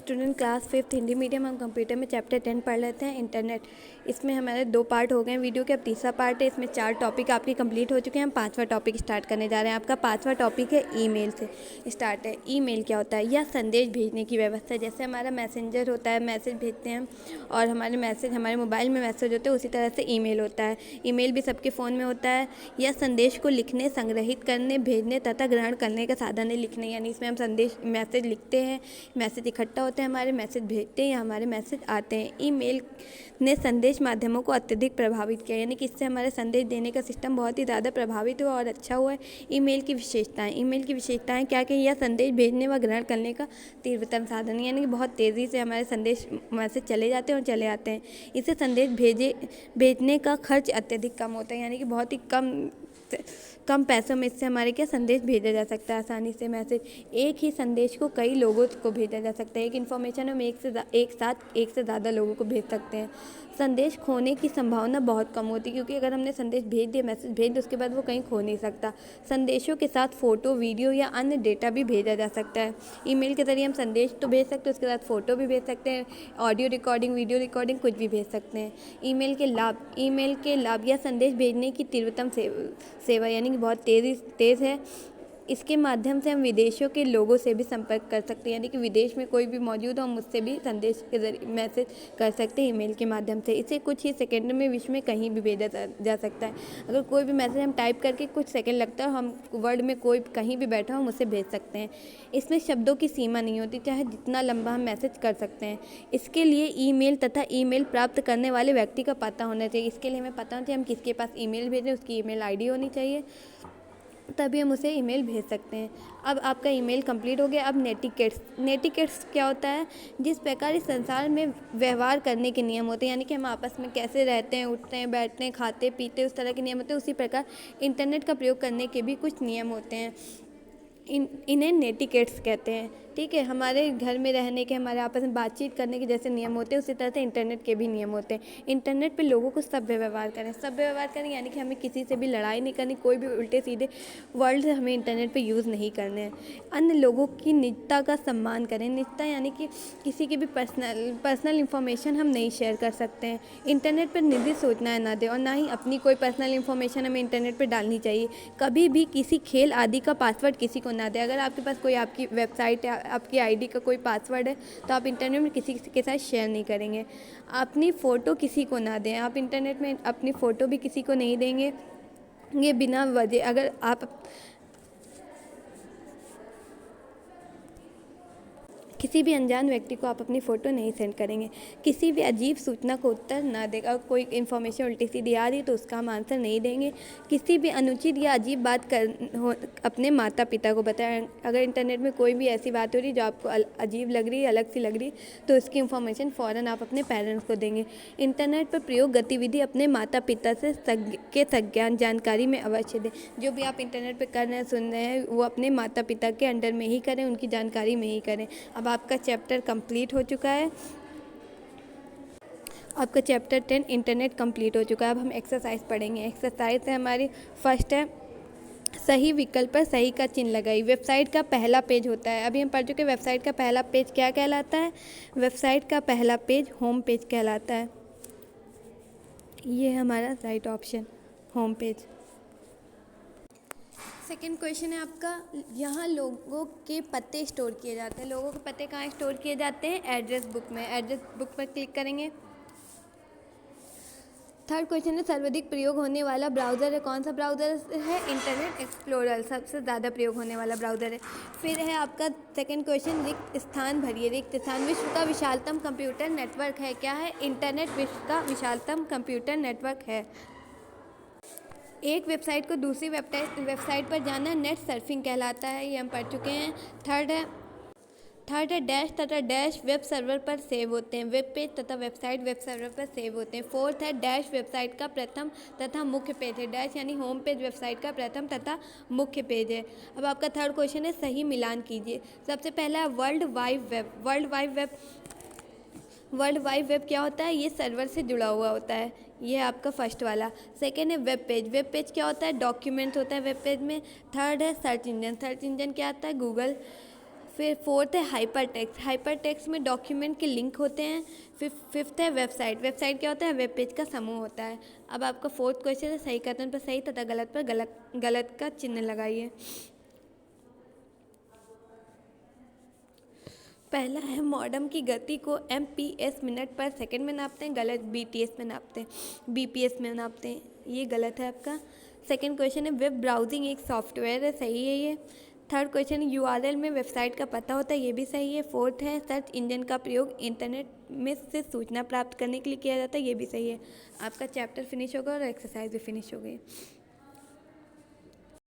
Student class 5th Hindi medium हम computer में chapter 10 पढ़ लेते हैं इंटरनेट। इसमें हमारे 2 पार्ट हो गए हैं वीडियो के, अब तीसरा पार्ट है। इसमें 4 टॉपिक आपके कंप्लीट हो चुके हैं। हम 5वां टॉपिक स्टार्ट करने जा रहे हैं। आपका 5वां टॉपिक है ईमेल से स्टार्ट है। ईमेल क्या होता है? यह संदेश भेजने की व्यवस्था है। जैसे हमारा मैसेंजर होता है, मैसेज भेजते हैं और हमारे मैसेज हमारे मोबाइल में मैसेज होते हैं, उसी तरह से ईमेल होता है। ईमेल भी सबके फ़ोन में होता है। यह संदेश को लिखने, संग्रहित करने, भेजने तथा ग्रहण करने का साधन है। लिखने यानी इसमें हम संदेश मैसेज लिखते हैं, मैसेज इकट्ठा होते हैं, हमारे मैसेज भेजते हैं या हमारे मैसेज आते हैं। ईमेल ने संदेश माध्यमों को अत्यधिक प्रभावित किया, यानी कि इससे हमारे संदेश देने का सिस्टम बहुत ही ज़्यादा प्रभावित हुआ और अच्छा हुआ है। ईमेल की विशेषताएं क्या कि यह संदेश भेजने व ग्रहण करने का तीव्रतम साधन है, यानी कि बहुत तेज़ी से हमारे संदेश मैसेज चले जाते हैं और चले आते हैं। इससे संदेश भेजने का खर्च अत्यधिक कम होता है, यानी कि बहुत ही कम पैसों में इससे हमारे क्या संदेश भेजा जा सकता है आसानी से। मैसेज एक ही संदेश को कई लोगों को भेजा जा सकता है। एक इन्फॉर्मेशन हम एक से ज़्यादा लोगों को भेज सकते हैं। संदेश खोने की संभावना बहुत कम होती है, क्योंकि अगर हमने संदेश भेज दिया, मैसेज भेज दिया, उसके बाद वो कहीं खो नहीं सकता। संदेशों के साथ फ़ोटो, वीडियो या अन्य डेटा भी भेजा जा सकता है। ईमेल के ज़रिए हम संदेश तो भेज सकते हैं, उसके साथ फ़ोटो भी भेज सकते हैं, ऑडियो रिकॉर्डिंग, वीडियो रिकॉर्डिंग कुछ भी भेज सकते हैं। ईमेल के लाभ या संदेश भेजने की तीव्रतम सेवा यानी कि बहुत तेज़ है। इसके माध्यम से हम विदेशों के लोगों से भी संपर्क कर सकते हैं, यानी कि विदेश में कोई भी मौजूद हो, हम उससे भी संदेश के जरिए मैसेज कर सकते हैं ईमेल के माध्यम से। इसे कुछ ही सेकंड में विश्व में कहीं भी भेजा जा सकता है। अगर कोई भी मैसेज हम टाइप करके कुछ सेकंड लगता है, हम वर्ल्ड में कोई कहीं भी बैठा हो, हम उसे भेज सकते हैं। इसमें शब्दों की सीमा नहीं होती, चाहे जितना लंबा हम मैसेज कर सकते हैं। इसके लिए ईमेल तथा ईमेल प्राप्त करने वाले व्यक्ति का पता होना चाहिए। इसके लिए हमें पता होना चाहिए हम किसके पास ईमेल भेजें, उसकी ईमेल आईडी होनी चाहिए, तभी हम उसे ईमेल भेज सकते हैं। अब आपका ईमेल कंप्लीट हो गया। अब नेटिकेट्स क्या होता है? जिस प्रकार इस संसार में व्यवहार करने के नियम होते हैं, यानी कि हम आपस में कैसे रहते हैं, उठते हैं, बैठते हैं, खाते पीते, उस तरह के नियम होते हैं। उसी प्रकार इंटरनेट का प्रयोग करने के भी कुछ नियम होते हैं। इन्हें नेटिकेट्स कहते हैं। ठीक है, हमारे घर में रहने के, हमारे आपस में बातचीत करने के जैसे नियम होते हैं, उसी तरह से इंटरनेट के भी नियम होते हैं। इंटरनेट पे लोगों को सभ्य व्यवहार करें यानी कि हमें किसी से भी लड़ाई नहीं करनी, कोई भी उल्टे सीधे वर्ड हमें इंटरनेट पे यूज़ नहीं करने हैं। अन्य लोगों की निजता का सम्मान करें। निजता यानी कि किसी की भी पर्सनल इंफॉर्मेशन हम नहीं शेयर कर सकते हैं। इंटरनेट पर निजी सूचनाएं ना दें और ना ही अपनी कोई पर्सनल इंफॉर्मेशन हमें इंटरनेट पर डालनी चाहिए। कभी भी किसी खेल आदि का पासवर्ड किसी को ना दें। अगर आपके पास कोई आपकी वेबसाइट है, आपकी आईडी का कोई पासवर्ड है, तो आप इंटरनेट में किसी के साथ शेयर नहीं करेंगे। अपनी फ़ोटो किसी को ना दें। आप इंटरनेट में अपनी फ़ोटो भी किसी को नहीं देंगे। ये बिना वजह, अगर आप किसी भी अनजान व्यक्ति को आप अपनी फ़ोटो नहीं सेंड करेंगे। किसी भी अजीब सूचना को उत्तर ना देगा। अगर कोई इन्फॉर्मेशन उल्टी सीधी आ रही है तो उसका हम आंसर नहीं देंगे। किसी भी अनुचित या अजीब बात अपने माता पिता को बताएं। अगर इंटरनेट में कोई भी ऐसी बात हो रही जो आपको अजीब लग रही है, अलग सी लग रही, तो उसकी इन्फॉर्मेशन फ़ौरन आप अपने पेरेंट्स को देंगे। इंटरनेट पर प्रयोग गतिविधि अपने माता पिता से संज्ञान जानकारी में अवश्य दें। जो भी आप इंटरनेट पर कर रहे हैं, सुन रहे हैं, वो अपने माता पिता के अंडर में ही करें, उनकी जानकारी में ही करें। अब आपका चैप्टर कंप्लीट हो चुका है। आपका चैप्टर 10 इंटरनेट कंप्लीट हो चुका है। अब हम एक्सरसाइज पढ़ेंगे। एक्सरसाइज है हमारी फर्स्ट है, सही विकल्प पर सही का चिन्ह लगाई। वेबसाइट का पहला पेज होता है। अभी हम पढ़ चुके हैं वेबसाइट का पहला पेज क्या कहलाता है? वेबसाइट का पहला पेज होम पेज कहलाता है। ये हमारा right option, home page. Second question है आपका, यहाँ लोगों के पते स्टोर किए जाते हैं। लोगों के पते कहाँ स्टोर किए जाते हैं? एड्रेस बुक में। एड्रेस बुक पर क्लिक करेंगे। थर्ड क्वेश्चन है, सर्वाधिक प्रयोग होने वाला ब्राउज़र है। कौन सा ब्राउज़र है? इंटरनेट एक्सप्लोरर सबसे ज़्यादा प्रयोग होने वाला ब्राउज़र है। फिर है आपका सेकेंड क्वेश्चन, रिक्त स्थान भरिए। रिक्त स्थान विश्व का विशालतम कंप्यूटर नेटवर्क है। क्या है? इंटरनेट विश्व का विशालतम कंप्यूटर नेटवर्क है। एक वेबसाइट को दूसरी वेबसाइट पर जाना नेट सर्फिंग कहलाता है। ये हम पढ़ चुके हैं। थर्ड है डैश तथा डैश वेब सर्वर पर सेव होते हैं। वेब पेज तथा वेबसाइट वेब सर्वर पर सेव होते हैं। फोर्थ है डैश वेबसाइट का प्रथम तथा मुख्य पेज है। डैश यानी होम पेज वेबसाइट का प्रथम तथा मुख्य पेज है। अब आपका थर्ड क्वेश्चन है, सही मिलान कीजिए। सबसे पहला है world wide web. World wide web क्या होता है? ये सर्वर से जुड़ा हुआ होता है। ये है आपका फर्स्ट वाला। सेकेंड है वेब पेज। वेब पेज क्या होता है? डॉक्यूमेंट होता है वेब पेज में। थर्ड है सर्च इंजन। सर्च इंजन क्या आता है? गूगल। फिर फोर्थ है हाइपर टेक्स्ट। हाइपर टेक्स्ट में डॉक्यूमेंट के लिंक होते हैं। फिफ्थ है वेबसाइट। वेबसाइट क्या होता है? वेब पेज का समूह होता है। अब आपका फोर्थ क्वेश्चन है, सही कथन पर सही तथा गलत पर गलत का चिन्ह लगाइए। पहला है मॉडेम की गति को MPS मिनट पर सेकंड में नापते हैं, गलत BTS में नापते हैं, BPS में नापते हैं, ये गलत है आपका। सेकंड क्वेश्चन है वेब ब्राउजिंग एक सॉफ्टवेयर है, सही है ये। थर्ड क्वेश्चन URL में वेबसाइट का पता होता है, ये भी सही है। फोर्थ है सर्च इंजन का प्रयोग इंटरनेट में से सूचना प्राप्त करने के लिए किया जाता है, ये भी सही है। आपका चैप्टर फिनिश होगा और एक्सरसाइज भी फिनिश हो गई।